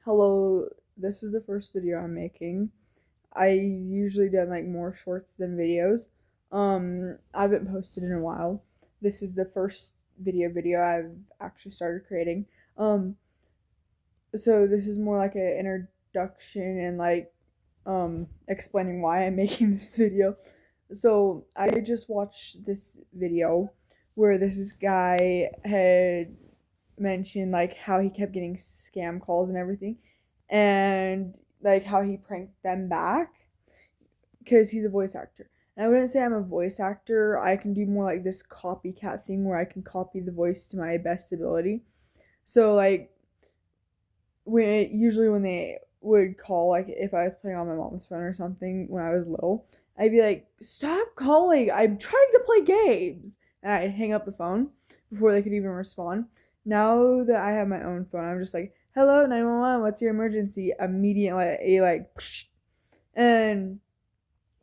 Hello, this is the first video I'm making. I usually done like more shorts than videos. I haven't posted in a while. This is the first video I've actually started creating. Um, so this is more like an introduction and explaining why I'm making this video. So I just watched this video where this guy had mentioned like how he kept getting scam calls and everything, and like how he pranked them back because he's a voice actor. And I wouldn't say I'm a voice actor. I can do more like this copycat thing where I can copy the voice to my best ability. So like when they would call, like if I was playing on my mom's phone or something when I was little, I'd be like, "Stop calling! I'm trying to play games," and I'd hang up the phone before they could even respond. Now that I have my own phone, I'm just like, "Hello, 911. What's your emergency?" Immediately, psh. And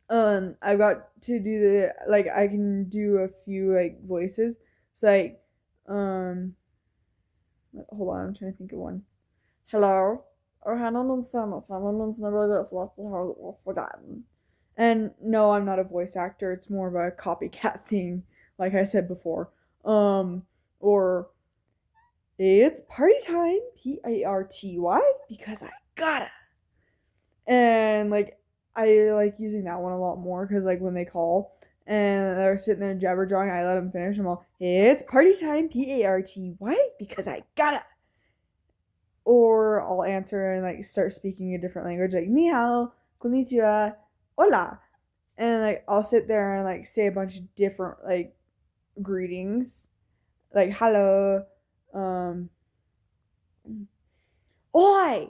I got to do I can do a few like voices. So um, hold on, I'm trying to think of one. Hello. Or Hannah family never gets left forgotten. And no, I'm not a voice actor. It's more of a copycat thing, like I said before. Or it's party time, party, because I gotta. And like I like using that one a lot more because like when they call and they're sitting there jabber jawing, I let them finish. I'm all, it's party time, party, because I gotta. Or I'll answer and like start speaking a different language, like ni hao, konnichiwa, hola, and like I'll sit there and like say a bunch of different like greetings, like hello, oi,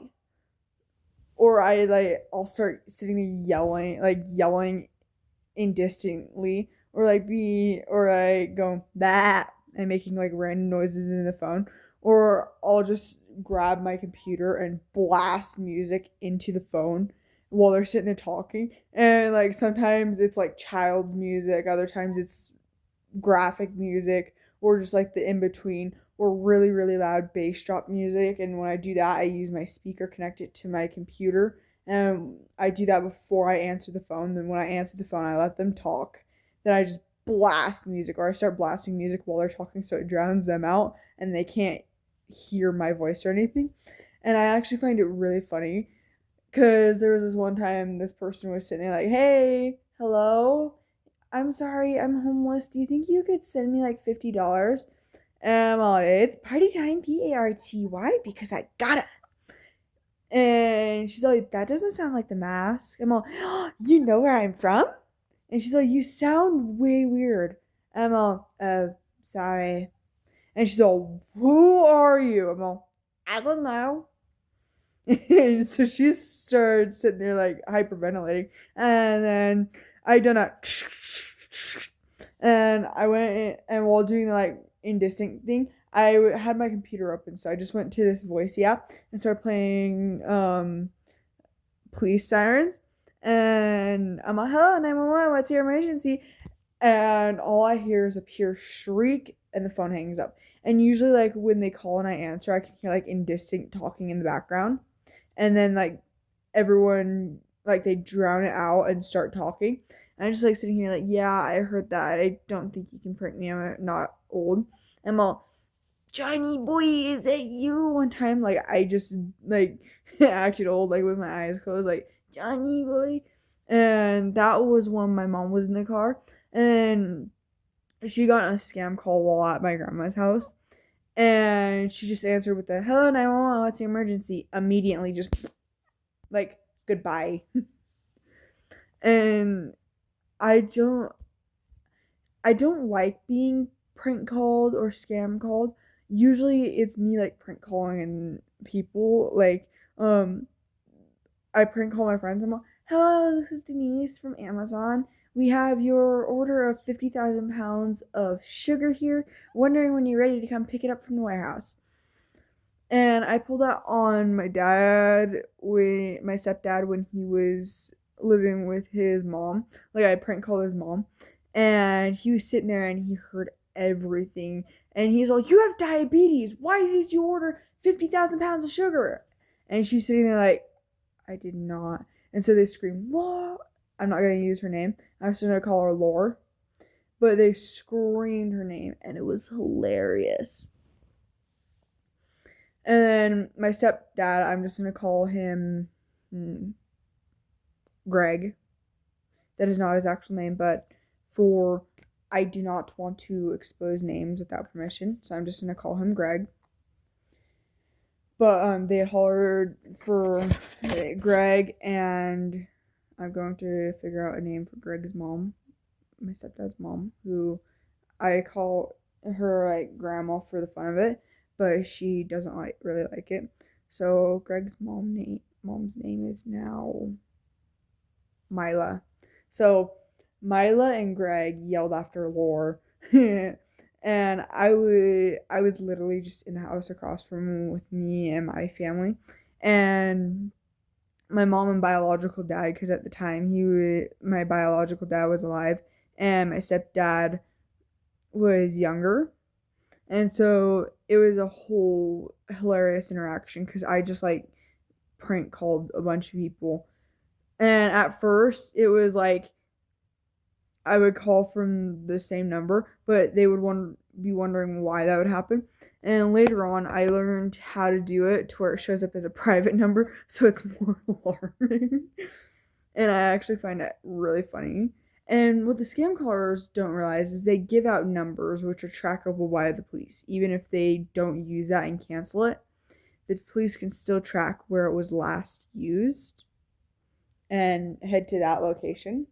or I'll start sitting there yelling indistinctly, or I go that and making like random noises in the phone, or I'll just grab my computer and blast music into the phone while they're sitting there talking. And like sometimes it's like child music, other times it's graphic music, or just like the in between, or really, really loud bass drop music. And when I do that, I use my speaker connected to my computer. And I do that before I answer the phone. Then when I answer the phone, I let them talk. Then I just blast music, or I start blasting music while they're talking so it drowns them out and they can't hear my voice or anything. And I actually find it really funny because there was this one time this person was sitting there like, "Hey, hello, I'm sorry, I'm homeless. Do you think you could send me like $50?" And I'm like, it's party time, party, because I gotta. And she's like, that doesn't sound like the mask. I'm like, oh, you know where I'm from? And she's like, you sound way weird. I'm like, oh, sorry. And she's like, who are you? I'm like, I don't know. And so she started sitting there like hyperventilating. And then I done a and I went in, and while doing the like indistinct thing, I had my computer open, so I just went to this voice app and started playing police sirens. And I'm like, hello, 911, what's your emergency? And all I hear is a pure shriek, and the phone hangs up. And usually, like when they call and I answer, I can hear like indistinct talking in the background, and then like everyone like they drown it out and start talking. And I'm just like sitting here like, yeah, I heard that. I don't think you can prank me. I'm not old. I'm all, Johnny boy, is that you? One time, like I just like acted old, like with my eyes closed, like Johnny boy. And that was when my mom was in the car, and she got a scam call while at my grandma's house, and she just answered with the hello 911, what's your emergency? Immediately, just like goodbye. And I don't I don't like being prank called or scam called. Usually it's me like prank calling and people like I prank call my friends. I'm like, hello, this is Denise from Amazon. We have your order of 50,000 pounds of sugar here. Wondering when you're ready to come pick it up from the warehouse. And I pulled that on my stepdad, when he was living with his mom. Like I prank called his mom, and he was sitting there and he heard everything. And he's like, "You have diabetes. Why did you order 50,000 pounds of sugar?" And she's sitting there like, I did not. And so they scream, Laura. I'm not going to use her name. I'm just going to call her Lore. But they screamed her name, and it was hilarious. And then my stepdad, I'm just going to call him Greg. That is not his actual name, but I do not want to expose names without permission, so I'm just going to call him Greg. But they hollered for Greg, and I'm going to figure out a name for Greg's mom, my stepdad's mom, who I call her like grandma for the fun of it, but she doesn't really like it. So Greg's mom's name is now Mila. So Mila and Greg yelled after Lore. And I was literally just in the house across from with me and my family, and my mom and biological dad, because at the time my biological dad was alive, and my stepdad was younger, and so it was a whole hilarious interaction because I just like prank called a bunch of people, and at first it was like I would call from the same number, but they would be wondering why that would happen. And later on, I learned how to do it to where it shows up as a private number, so it's more alarming. And I actually find it really funny. And what the scam callers don't realize is they give out numbers which are trackable by the police. Even if they don't use that and cancel it, the police can still track where it was last used and head to that location.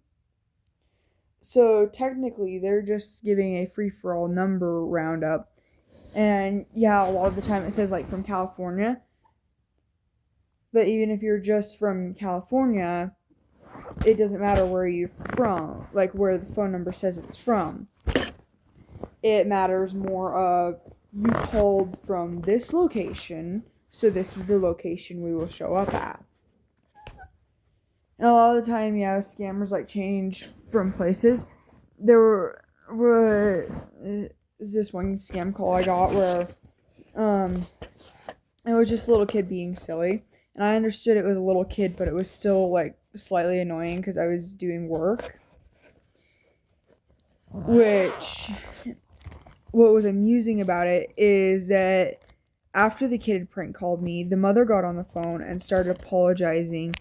So technically, they're just giving a free-for-all number roundup. And yeah, a lot of the time it says like from California. But even if you're just from California, it doesn't matter where you're from, like where the phone number says it's from. It matters more of you called from this location, so this is the location we will show up at. And a lot of the time, yeah, scammers like change from places. There was this one scam call I got where it was just a little kid being silly. And I understood it was a little kid, but it was still like slightly annoying because I was doing work. Which, what was amusing about it is that after the kid had prank called me, the mother got on the phone and started apologizing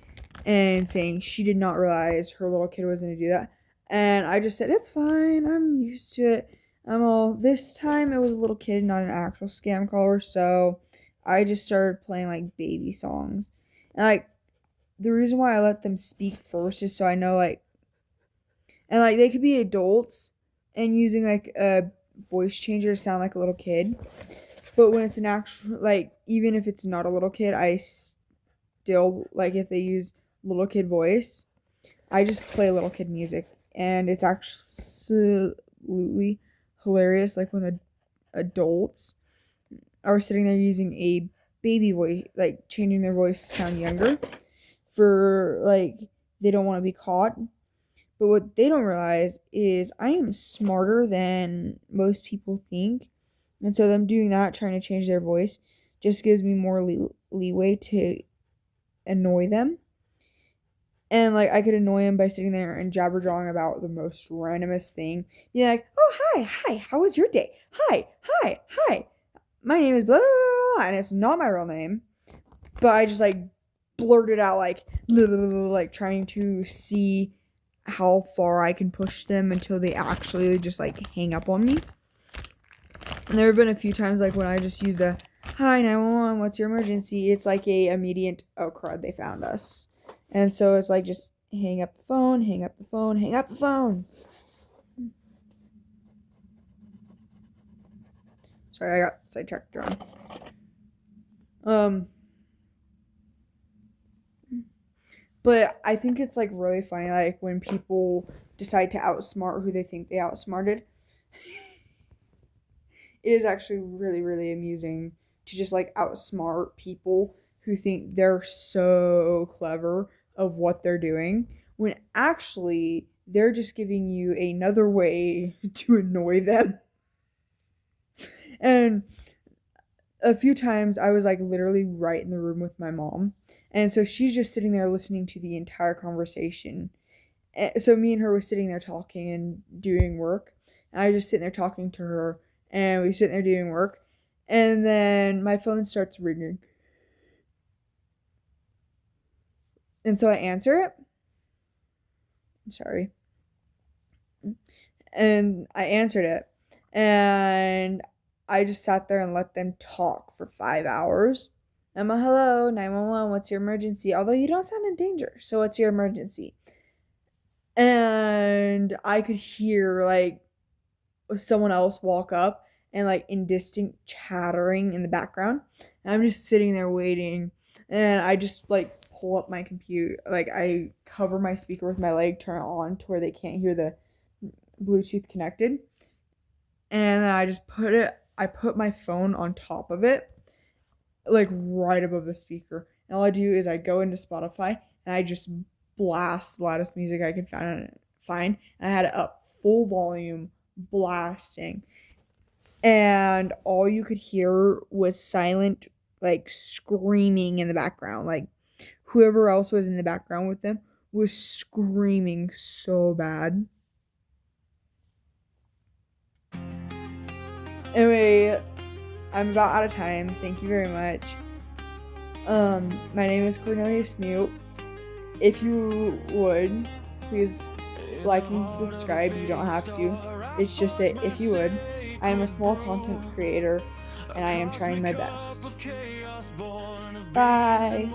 and saying she did not realize her little kid was going to do that. And I just said, it's fine, I'm used to it. This time it was a little kid, not an actual scam caller, so I just started playing like baby songs. And like, the reason why I let them speak first is so I know and like they could be adults and using like a voice changer to sound like a little kid. But when it's an actual, like, even if it's not a little kid, I still, like, if they use little kid voice, I just play little kid music. And it's absolutely hilarious, like, when the adults are sitting there using a baby voice, like, changing their voice to sound younger for, like, they don't want to be caught. But what they don't realize is I am smarter than most people think. And so them doing that, trying to change their voice, just gives me more leeway to annoy them. And, like, I could annoy them by sitting there and jabber-jawing about the most randomest thing. Be like, oh, hi, how was your day? Hi, my name is blah, blah, blah, blah, and it's not my real name. But I just, like, blurted out, like, blah, blah, blah, like, trying to see how far I can push them until they actually just, like, hang up on me. And there have been a few times, like, when I just use the, hi, 911, what's your emergency? It's like a immediate, oh, crud, they found us. And so it's like, just hang up the phone, hang up the phone, hang up the phone. Sorry, I got sidetracked around. But I think it's, like, really funny, like, when people decide to outsmart who they think they outsmarted. It is actually really, really amusing to just, like, outsmart people who think they're so clever of what they're doing, when actually they're just giving you another way to annoy them. And a few times I was like literally right in the room with my mom. And so she's just sitting there listening to the entire conversation. So me and her were sitting there talking and doing work. And I was just sitting there talking to her, and we sitting there doing work. And then my phone starts ringing. And so I answer it. Sorry. And I answered it. And I just sat there and let them talk for 5 hours. I'm a hello, 911, what's your emergency? Although you don't sound in danger, so what's your emergency? And I could hear like someone else walk up and like indistinct chattering in the background. And I'm just sitting there waiting. And I just like pull up my computer. Like I cover my speaker with my leg, turn it on to where they can't hear the Bluetooth connected. And then I put my phone on top of it, like right above the speaker. And all I do is I go into Spotify and I just blast the loudest music I can find. And I had it up full volume, blasting. And all you could hear was silent, like screaming in the background. Like whoever else was in the background with them was screaming so bad. Anyway, I'm about out of time. Thank you very much. My name is Cornelia Snoot. If you would, please like and subscribe. You don't have to. It's just that if you would. I am a small content creator, and I am trying my best. Bye.